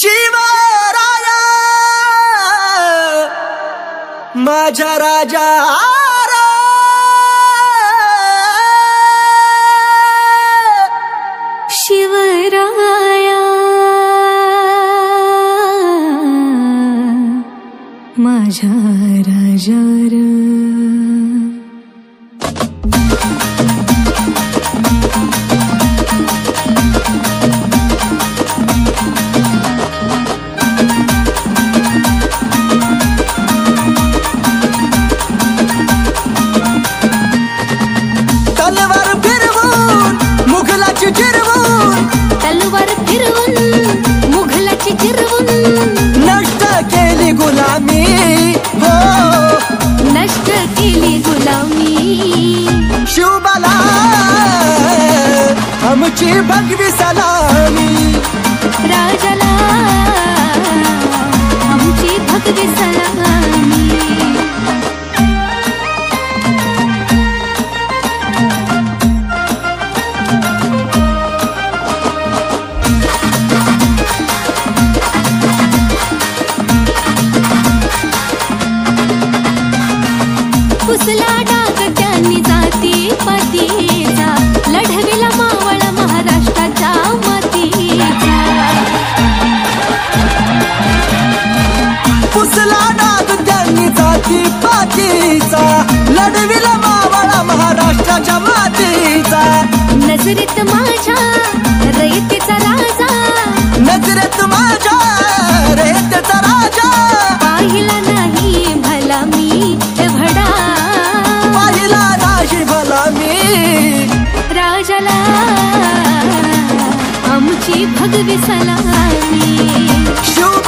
शिवराया माझा राजा शिवराया माझा राजा तलवार फिरवून मुघलाची चिरवून तलवार फिरवून मुघलाची चिरवून नष्ट केली गुलामी हो नष्ट केली गुलामी शिवबाला आमची भगवी सलामी राजाला आमची भगवी सलामी पुसला डाग त्यांनी जाती पतीचा लढविला मावळ महाराष्ट्राच्या मातीचा पुसला डाग त्यांनी जाती पातीचा लढविला मावळा महाराष्ट्राच्या मातीचा नजरेत माझ्या रयतेचा राजा नजरेत माझ्या रयतेचा राजा पाहिला नाही भला मी एवढा पाहिला नाही भला मी राजाला आमची भगवी सलामी शिव